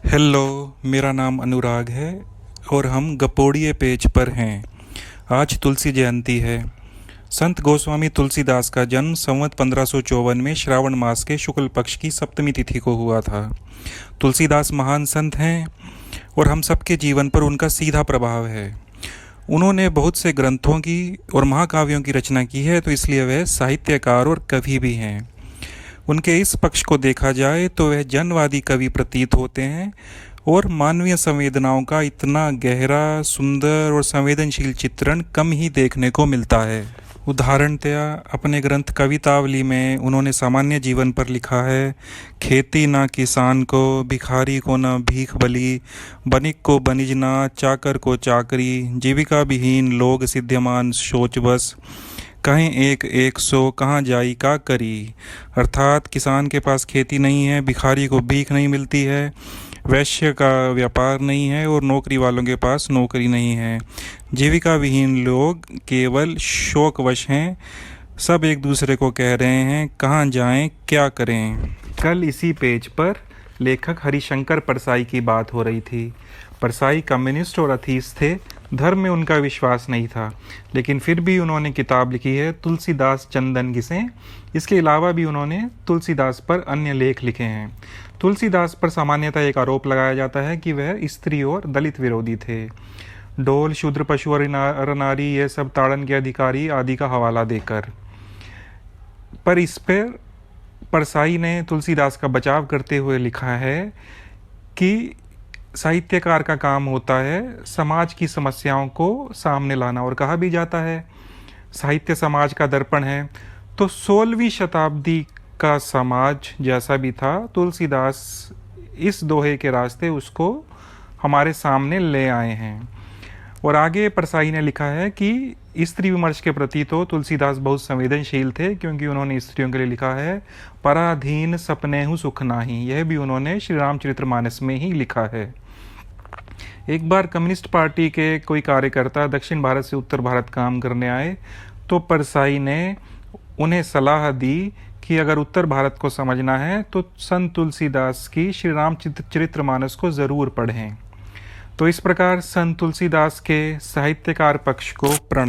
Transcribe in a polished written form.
Hello, मेरा नाम अनुराग है और हम गपोड़िए पेज पर हैं। आज तुलसी जयंती है। संत गोस्वामी तुलसीदास का जन्म संवत 1554 में श्रावण मास के शुक्ल पक्ष की सप्तमी तिथि को हुआ था। तुलसीदास महान संत हैं और हम सबके जीवन पर उनका सीधा प्रभाव है। उन्होंने बहुत से ग्रंथों की और महाकाव्यों की रचना की है, तो इसलिए वह साहित्यकार और कवि भी हैं। उनके इस पक्ष को देखा जाए तो वह जनवादी कवि प्रतीत होते हैं और मानवीय संवेदनाओं का इतना गहरा, सुंदर और संवेदनशील चित्रण कम ही देखने को मिलता है। उदाहरणतया अपने ग्रंथ कवितावली में उन्होंने सामान्य जीवन पर लिखा है। खेती ना किसान को, भिखारी को न भीख बली, बनिक को बनिज ना, चाकर को चाकरी, जीविका विहीन लोग सिद्ध्यमान सोच बस, कहें एक एक सो कहाँ जाई का करी। अर्थात किसान के पास खेती नहीं है, भिखारी को भीख नहीं मिलती है, वैश्य का व्यापार नहीं है और नौकरी वालों के पास नौकरी नहीं है। जीविका विहीन लोग केवल शौकवश हैं। सब एक दूसरे को कह रहे हैं कहाँ जाएं, क्या करें। कल इसी पेज पर लेखक हरिशंकर परसाई की बात हो रही थी। परसाई कम्युनिस्ट और अथीस्ट थे। धर्म में उनका विश्वास नहीं था, लेकिन फिर भी उन्होंने किताब लिखी है तुलसीदास चंदन घिसें। इसके अलावा भी उन्होंने तुलसीदास पर अन्य लेख लिखे हैं। तुलसीदास पर सामान्यतः एक आरोप लगाया जाता है कि वह स्त्री और दलित विरोधी थे। ढोल, शूद्र, पशु और नारी ये सब ताड़न के अधिकारी आदि का हवाला देकर। पर इस पर परसाई ने तुलसीदास का बचाव करते हुए लिखा है कि साहित्यकार का काम होता है समाज की समस्याओं को सामने लाना, और कहा भी जाता है साहित्य समाज का दर्पण है। तो 16वीं शताब्दी का समाज जैसा भी था, तुलसीदास इस दोहे के रास्ते उसको हमारे सामने ले आए हैं। और आगे परसाई ने लिखा है कि स्त्री विमर्श के प्रति तो तुलसीदास बहुत संवेदनशील थे, क्योंकि उन्होंने स्त्रियों के लिए लिखा है पराधीन सपनेहु सुख नाही। यह भी उन्होंने श्री रामचरितमानस में ही लिखा है। एक बार कम्युनिस्ट पार्टी के कोई कार्यकर्ता दक्षिण भारत से उत्तर भारत काम करने आए, तो परसाई ने उन्हें सलाह दी कि अगर उत्तर भारत को समझना है तो संत तुलसीदास की श्री रामचरितमानस को ज़रूर पढ़ें। तो इस प्रकार संत तुलसीदास के साहित्यकार पक्ष को प्रणाम।